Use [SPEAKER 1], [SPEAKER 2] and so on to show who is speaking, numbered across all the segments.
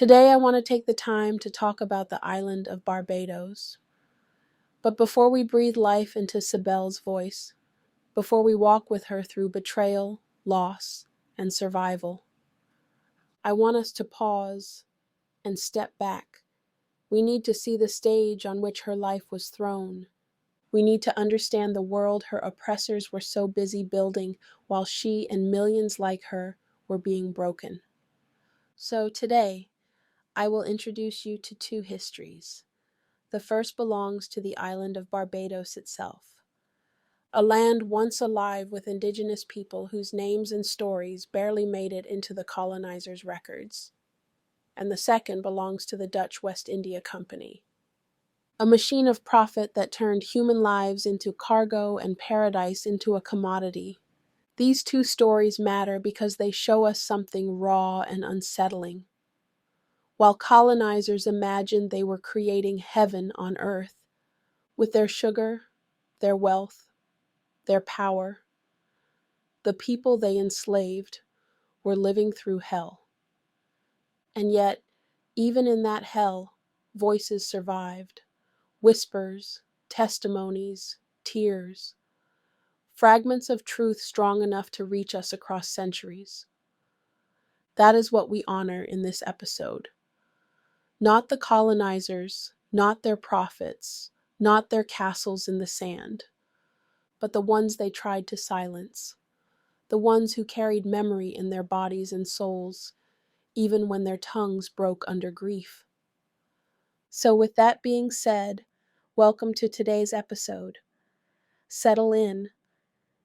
[SPEAKER 1] Today I want to take the time to talk about the island of Barbados. But before we breathe life into Sybell's voice, before we walk with her through betrayal, loss, and survival, I want us to pause and step back. We need to see the stage on which her life was thrown. We need to understand the world her oppressors were so busy building while she and millions like her were being broken. So today, I will introduce you to two histories. The first belongs to the island of Barbados itself, a land once alive with indigenous people whose names and stories barely made it into the colonizers' records. And the second belongs to the Dutch West India Company, a machine of profit that turned human lives into cargo and paradise into a commodity. These two stories matter because they show us something raw and unsettling. While colonizers imagined they were creating heaven on earth, with their sugar, their wealth, their power, the people they enslaved were living through hell. And yet, even in that hell, voices survived. Whispers, testimonies, tears, fragments of truth strong enough to reach us across centuries. That is what we honor in this episode. Not the colonizers, not their profits, not their castles in the sand, but the ones they tried to silence, the ones who carried memory in their bodies and souls, even when their tongues broke under grief. So with that being said, welcome to today's episode. Settle in,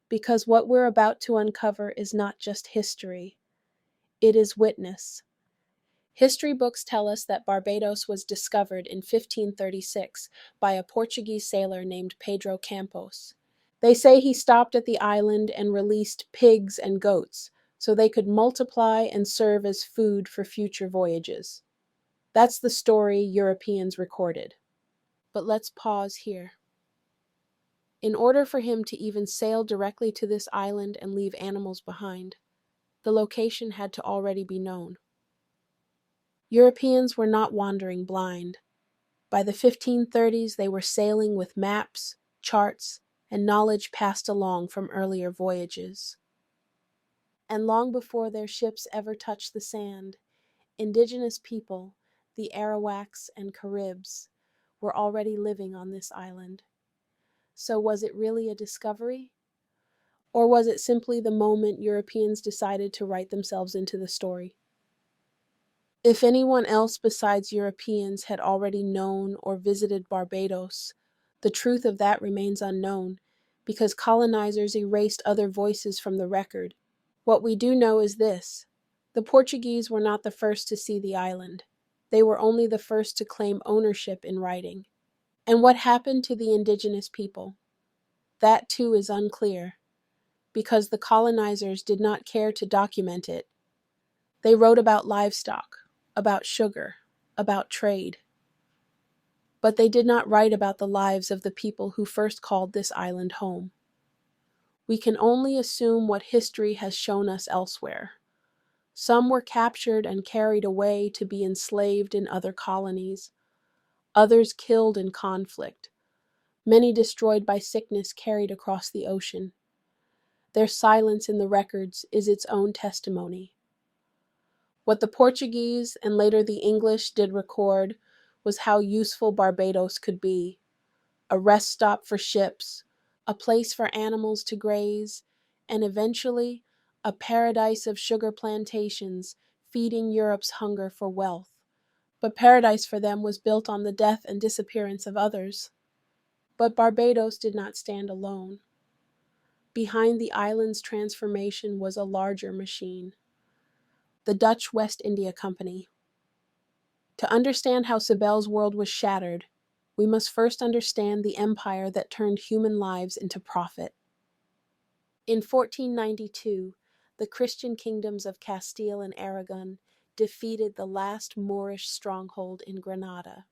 [SPEAKER 1] because what we're about to uncover is not just history, it is witness. History books tell us that Barbados was discovered in 1536 by a Portuguese sailor named Pedro Campos. They say he stopped at the island and released pigs and goats so they could multiply and serve as food for future voyages. That's the story Europeans recorded. But let's pause here. In order for him to even sail directly to this island and leave animals behind, the location had to already be known. Europeans were not wandering blind. By the 1530s, they were sailing with maps, charts, and knowledge passed along from earlier voyages. And long before their ships ever touched the sand, indigenous people, the Arawaks and Caribs, were already living on this island. So was it really a discovery? Or was it simply the moment Europeans decided to write themselves into the story? If anyone else besides Europeans had already known or visited Barbados, the truth of that remains unknown, because colonizers erased other voices from the record. What we do know is this: the Portuguese were not the first to see the island. They were only the first to claim ownership in writing. And what happened to the indigenous people? That too is unclear, because the colonizers did not care to document it. They wrote about livestock, about sugar, about trade. But they did not write about the lives of the people who first called this island home. We can only assume what history has shown us elsewhere. Some were captured and carried away to be enslaved in other colonies, others killed in conflict, many destroyed by sickness carried across the ocean. Their silence in the records is its own testimony. What the Portuguese and later the English did record was how useful Barbados could be: a rest stop for ships, a place for animals to graze, and eventually a paradise of sugar plantations feeding Europe's hunger for wealth. But paradise for them was built on the death and disappearance of others. But Barbados did not stand alone. Behind the island's transformation was a larger machine: the Dutch West India Company. To understand how Sybell's world was shattered, we must first understand the empire that turned human lives into profit. In 1492, the Christian kingdoms of Castile and Aragon defeated the last Moorish stronghold in Granada.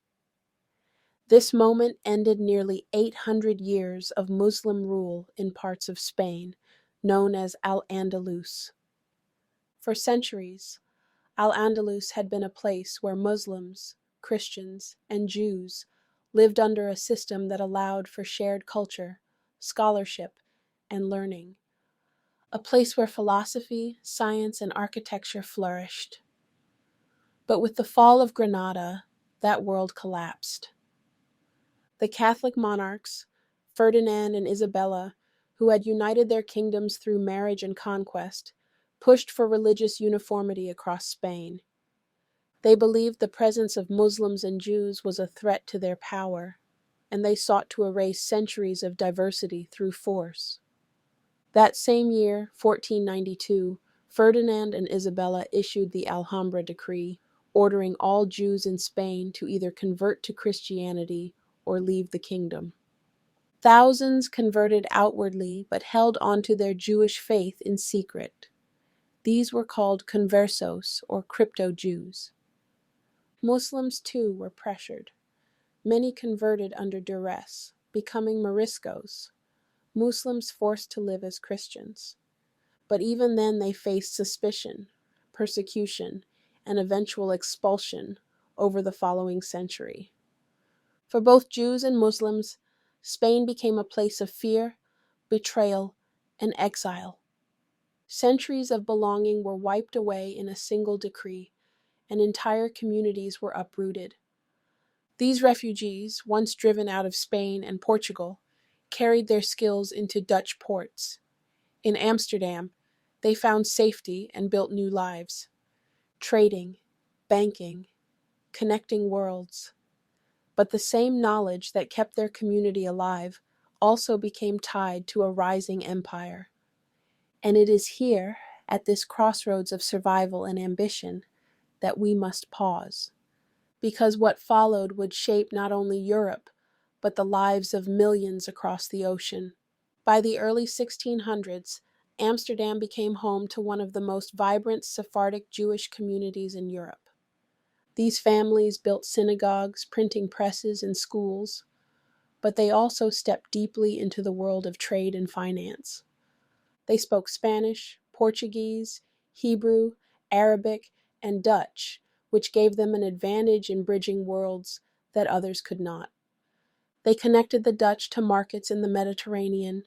[SPEAKER 1] This moment ended nearly 800 years of Muslim rule in parts of Spain, known as Al-Andalus. For centuries, Al-Andalus had been a place where Muslims, Christians, and Jews lived under a system that allowed for shared culture, scholarship, and learning, a place where philosophy, science, and architecture flourished. But with the fall of Granada, that world collapsed. The Catholic monarchs, Ferdinand and Isabella, who had united their kingdoms through marriage and conquest, pushed for religious uniformity across Spain. They believed the presence of Muslims and Jews was a threat to their power, and they sought to erase centuries of diversity through force. That same year, 1492, Ferdinand and Isabella issued the Alhambra Decree, ordering all Jews in Spain to either convert to Christianity or leave the kingdom. Thousands converted outwardly but held onto their Jewish faith in secret. These were called conversos, or crypto-Jews. Muslims, too, were pressured. Many converted under duress, becoming Moriscos, Muslims forced to live as Christians. But even then they faced suspicion, persecution, and eventual expulsion over the following century. For both Jews and Muslims, Spain became a place of fear, betrayal, and exile. Centuries of belonging were wiped away in a single decree, and entire communities were uprooted. These refugees, once driven out of Spain and Portugal, carried their skills into Dutch ports. In Amsterdam, they found safety and built new lives, trading, banking, connecting worlds. But the same knowledge that kept their community alive also became tied to a rising empire. And it is here, at this crossroads of survival and ambition, that we must pause. Because what followed would shape not only Europe, but the lives of millions across the ocean. By the early 1600s, Amsterdam became home to one of the most vibrant Sephardic Jewish communities in Europe. These families built synagogues, printing presses, and schools, but they also stepped deeply into the world of trade and finance. They spoke Spanish, Portuguese, Hebrew, Arabic, and Dutch, which gave them an advantage in bridging worlds that others could not. They connected the Dutch to markets in the Mediterranean,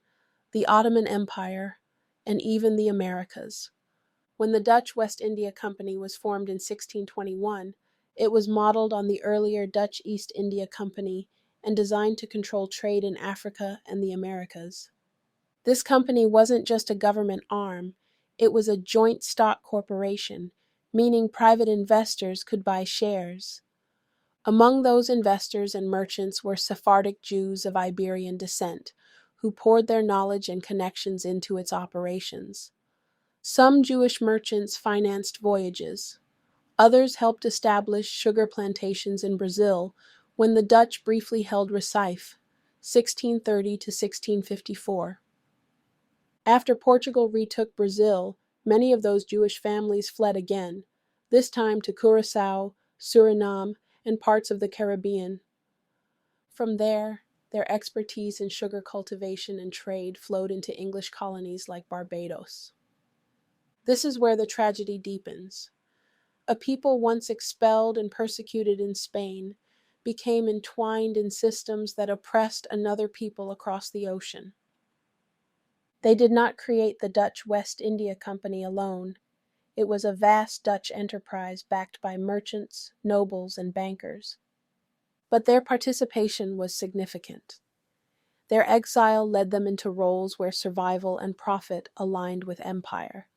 [SPEAKER 1] the Ottoman Empire, and even the Americas. When the Dutch West India Company was formed in 1621, it was modeled on the earlier Dutch East India Company and designed to control trade in Africa and the Americas. This company wasn't just a government arm, it was a joint stock corporation, meaning private investors could buy shares. Among those investors and merchants were Sephardic Jews of Iberian descent, who poured their knowledge and connections into its operations. Some Jewish merchants financed voyages. Others helped establish sugar plantations in Brazil when the Dutch briefly held Recife, 1630 to 1654. After Portugal retook Brazil, many of those Jewish families fled again, this time to Curaçao, Suriname, and parts of the Caribbean. From there, their expertise in sugar cultivation and trade flowed into English colonies like Barbados. This is where the tragedy deepens. A people once expelled and persecuted in Spain became entwined in systems that oppressed another people across the ocean. They did not create the Dutch West India Company alone. It was a vast Dutch enterprise backed by merchants, nobles, and bankers. But their participation was significant. Their exile led them into roles where survival and profit aligned with empire.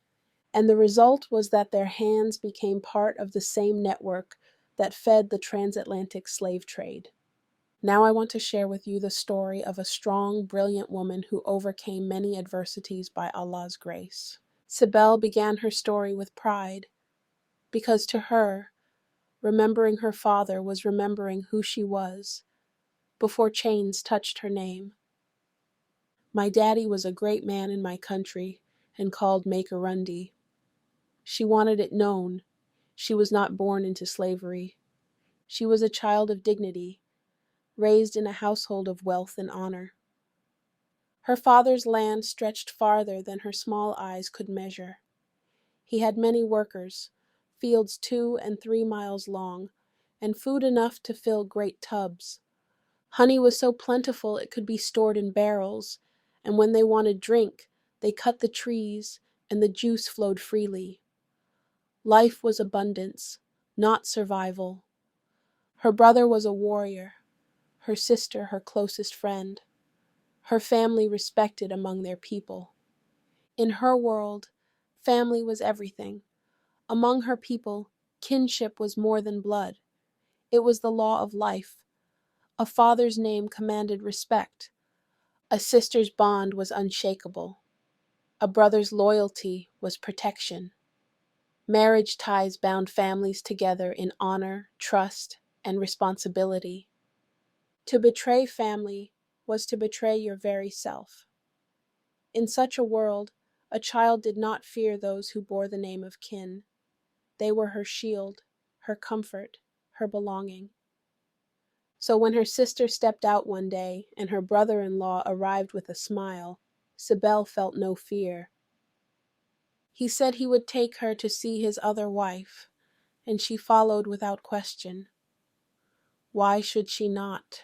[SPEAKER 1] And the result was that their hands became part of the same network that fed the transatlantic slave trade. Now I want to share with you the story of a strong, brilliant woman who overcame many adversities by Allah's grace. Sybell began her story with pride, because to her, remembering her father was remembering who she was, before chains touched her name. My daddy was a great man in my country and called Makerundi. She wanted it known. She was not born into slavery. She was a child of dignity, raised in a household of wealth and honor. Her father's land stretched farther than her small eyes could measure. He had many workers, fields 2 and 3 miles long, and food enough to fill great tubs. Honey was so plentiful it could be stored in barrels, and when they wanted drink, they cut the trees, and the juice flowed freely. Life was abundance, not survival. Her brother was a warrior, her sister her closest friend, her family respected among their people. In her world, family was everything. Among her people, kinship was more than blood. It was the law of life. A father's name commanded respect. A sister's bond was unshakable. A brother's loyalty was protection. Marriage ties bound families together in honor, trust, and responsibility. To betray family was to betray your very self. In such a world, a child did not fear those who bore the name of kin. They were her shield, her comfort, her belonging. So when her sister stepped out one day and her brother-in-law arrived with a smile, Sybell felt no fear. He said he would take her to see his other wife, and she followed without question. Why should she not?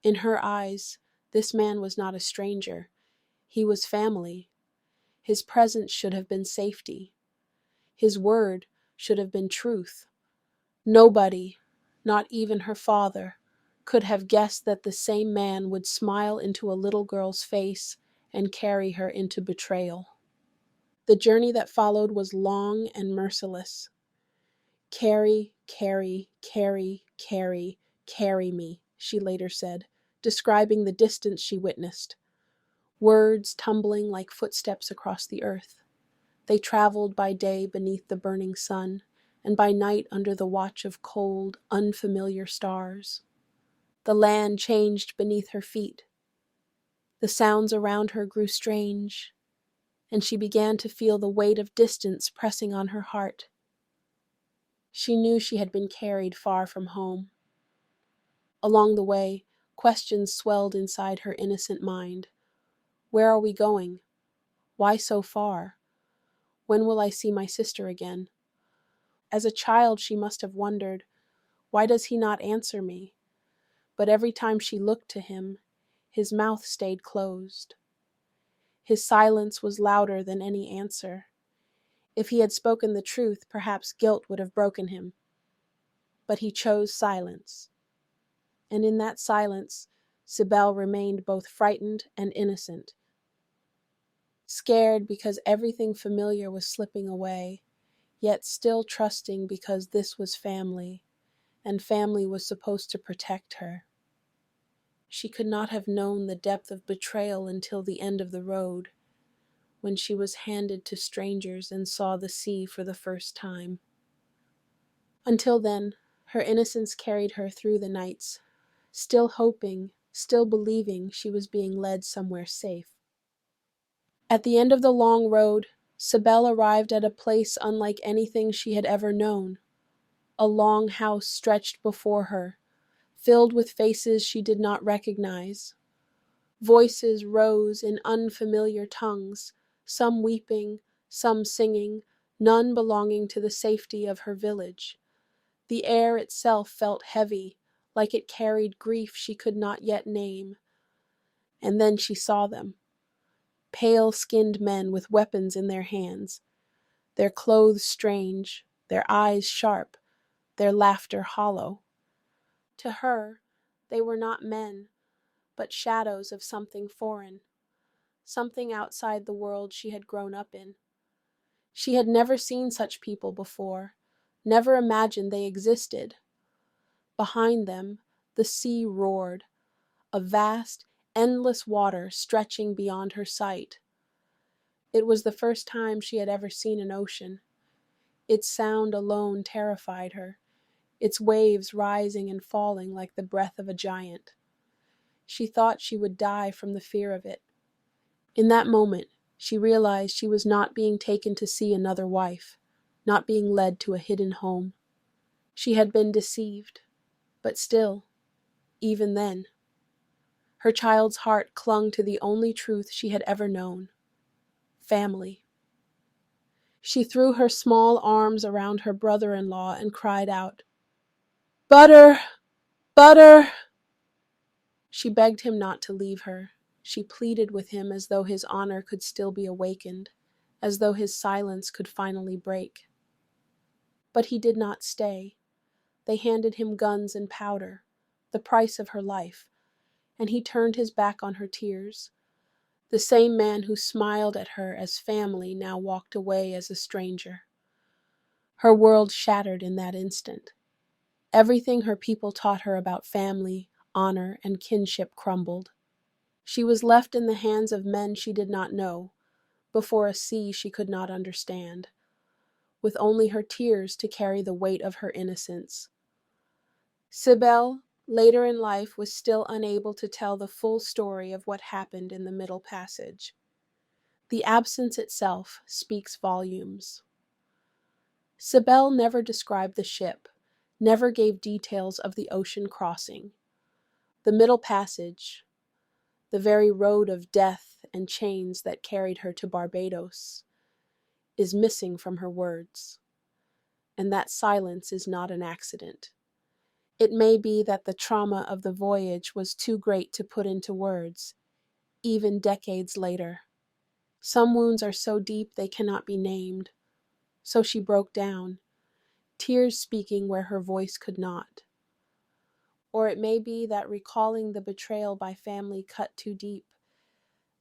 [SPEAKER 1] In her eyes, this man was not a stranger. He was family. His presence should have been safety. His word should have been truth. Nobody, not even her father, could have guessed that the same man would smile into a little girl's face and carry her into betrayal. The journey that followed was long and merciless. Carry, carry, carry, carry, carry me, she later said, describing the distance she witnessed. Words tumbling like footsteps across the earth. They traveled by day beneath the burning sun, and by night under the watch of cold, unfamiliar stars. The land changed beneath her feet. The sounds around her grew strange, and she began to feel the weight of distance pressing on her heart. She knew she had been carried far from home. Along the way, questions swelled inside her innocent mind. Where are we going? Why so far? When will I see my sister again? As a child, she must have wondered, why does he not answer me? But every time she looked to him, his mouth stayed closed. His silence was louder than any answer. If he had spoken the truth, perhaps guilt would have broken him. But he chose silence. And in that silence, Sybell remained both frightened and innocent. Scared because everything familiar was slipping away, yet still trusting because this was family, and family was supposed to protect her. She could not have known the depth of betrayal until the end of the road, when she was handed to strangers and saw the sea for the first time. Until then, her innocence carried her through the nights, still hoping, still believing she was being led somewhere safe. At the end of the long road, Sybell arrived at a place unlike anything she had ever known. A long house stretched before her, filled with faces she did not recognize. Voices rose in unfamiliar tongues, some weeping, some singing, none belonging to the safety of her village. The air itself felt heavy, like it carried grief she could not yet name. And then she saw them. Pale-skinned men with weapons in their hands, their clothes strange, their eyes sharp, their laughter hollow. To her, they were not men, but shadows of something foreign, something outside the world she had grown up in. She had never seen such people before, never imagined they existed. Behind them, the sea roared, a vast, endless water stretching beyond her sight. It was the first time she had ever seen an ocean. Its sound alone terrified her, its waves rising and falling like the breath of a giant. She thought she would die from the fear of it. In that moment, she realized she was not being taken to see another wife, not being led to a hidden home. She had been deceived, but still, even then, her child's heart clung to the only truth she had ever known: family. She threw her small arms around her brother-in-law and cried out, "Butter! Butter!" She begged him not to leave her. She pleaded with him as though his honor could still be awakened, as though his silence could finally break. But he did not stay. They handed him guns and powder, the price of her life, and he turned his back on her tears. The same man who smiled at her as family now walked away as a stranger. Her world shattered in that instant. Everything her people taught her about family, honor, and kinship crumbled. She was left in the hands of men she did not know, before a sea she could not understand, with only her tears to carry the weight of her innocence. Sybell, later in life, was still unable to tell the full story of what happened in the Middle Passage. The absence itself speaks volumes. Sybell never described the ship, never gave details of the ocean crossing. The Middle Passage, the very road of death and chains that carried her to Barbados, is missing from her words. And that silence is not an accident. It may be that the trauma of the voyage was too great to put into words, even decades later. Some wounds are so deep they cannot be named. So she broke down, tears speaking where her voice could not. Or it may be that recalling the betrayal by family cut too deep,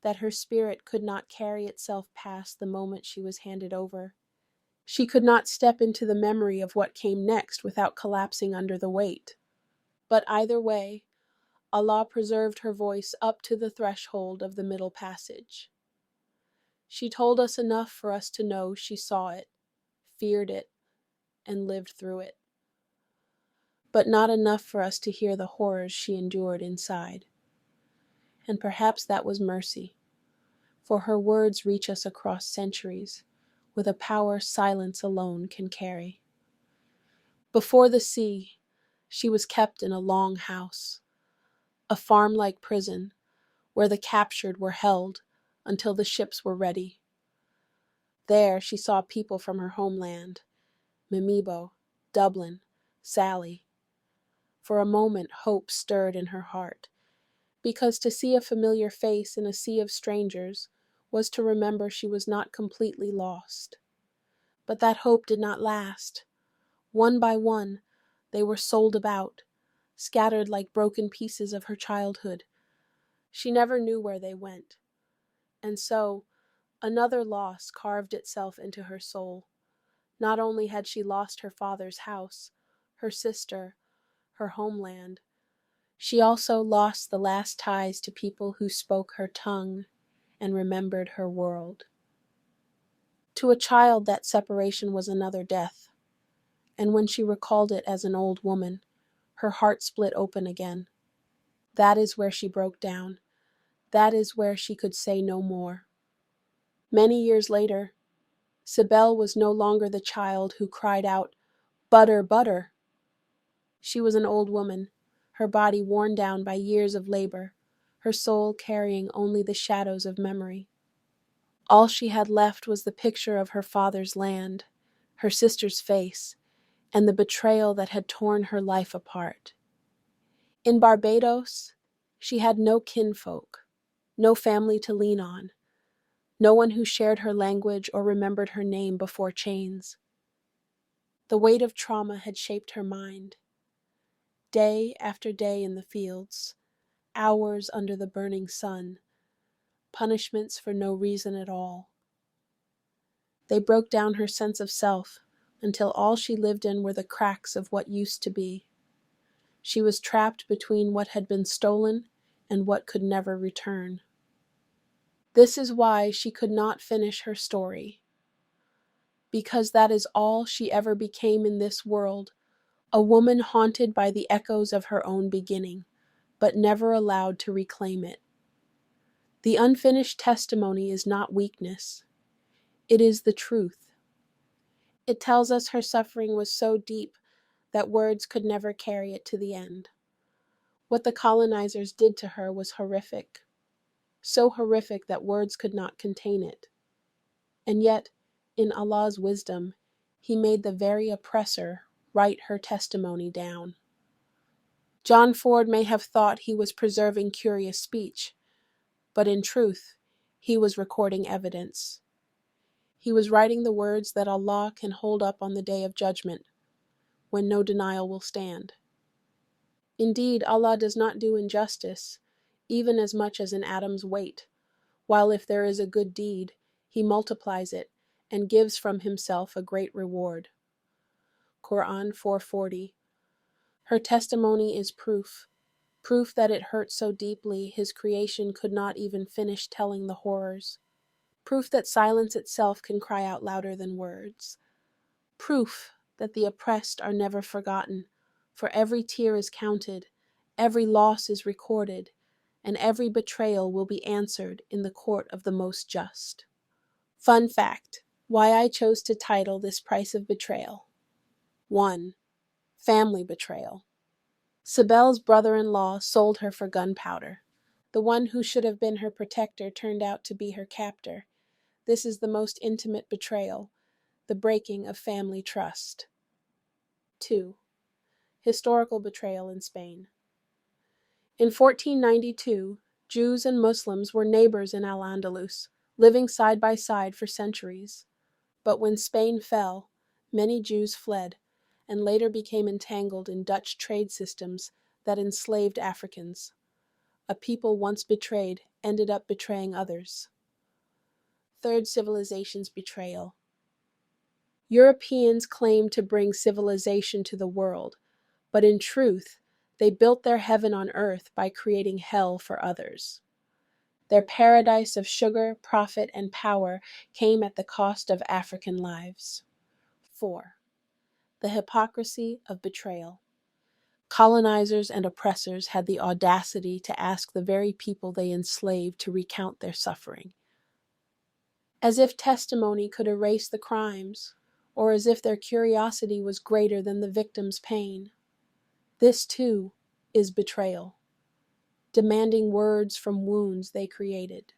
[SPEAKER 1] that her spirit could not carry itself past the moment she was handed over. She could not step into the memory of what came next without collapsing under the weight. But either way, Allah preserved her voice up to the threshold of the Middle Passage. She told us enough for us to know she saw it, feared it, and lived through it. But not enough for us to hear the horrors she endured inside. And perhaps that was mercy, for her words reach us across centuries, with a power silence alone can carry. Before the sea, she was kept in a long house, a farm-like prison, where the captured were held until the ships were ready. There she saw people from her homeland, Mimibo, Dublin, Sally. For a moment hope stirred in her heart, because to see a familiar face in a sea of strangers was to remember she was not completely lost. But that hope did not last. One by one, they were sold about, scattered like broken pieces of her childhood. She never knew where they went. And so, another loss carved itself into her soul. Not only had she lost her father's house, her sister, her homeland, she also lost the last ties to people who spoke her tongue and remembered her world. To a child, that separation was another death, and when she recalled it as an old woman, her heart split open again. That is where she broke down. That is where she could say no more. Many years later, Sybell was no longer the child who cried out, "Butter, butter!" She was an old woman, her body worn down by years of labor, her soul carrying only the shadows of memory. All she had left was the picture of her father's land, her sister's face, and the betrayal that had torn her life apart. In Barbados, she had no kinfolk, no family to lean on, no one who shared her language or remembered her name before chains. The weight of trauma had shaped her mind. Day after day in the fields, hours under the burning sun, punishments for no reason at all. They broke down her sense of self until all she lived in were the cracks of what used to be. She was trapped between what had been stolen and what could never return. This is why she could not finish her story, because that is all she ever became in this world, a woman haunted by the echoes of her own beginning, but never allowed to reclaim it. The unfinished testimony is not weakness. It is the truth. It tells us her suffering was so deep that words could never carry it to the end. What the colonizers did to her was horrific, so horrific that words could not contain it. And yet, In Allah's wisdom, He made the very oppressor write her testimony down. John Ford may have thought he was preserving curious speech, but in truth, he was recording evidence. He was writing the words that Allah can hold up on the day of judgment, when no denial will stand. Indeed, Allah does not do injustice, even as much as an atom's weight, while if there is a good deed, He multiplies it and gives from Himself a great reward. Quran 4:40. Her testimony is proof that it hurt so deeply His creation could not even finish telling the horrors. Proof that silence itself can cry out louder than words. Proof that the oppressed are never forgotten, for every tear is counted, every loss is recorded, and every betrayal will be answered in the court of the most just. Fun fact: why I chose to title this Price of Betrayal. 1. Family betrayal. Sybell's brother-in-law sold her for gunpowder. The one who should have been her protector turned out to be her captor. This is the most intimate betrayal, the breaking of family trust. 2. Historical betrayal in Spain. In 1492, Jews and Muslims were neighbors in Al-Andalus, living side by side for centuries. But when Spain fell, many Jews fled, and later became entangled in Dutch trade systems that enslaved Africans. A people once betrayed ended up betraying others. Third civilization's betrayal. Europeans claimed to bring civilization to the world, but in truth, they built their heaven on earth by creating hell for others. Their paradise of sugar, profit, and power came at the cost of African lives. 4. The hypocrisy of betrayal. Colonizers and oppressors had the audacity to ask the very people they enslaved to recount their suffering. As if testimony could erase the crimes, or as if their curiosity was greater than the victim's pain. This, too, is betrayal, demanding words from wounds they created.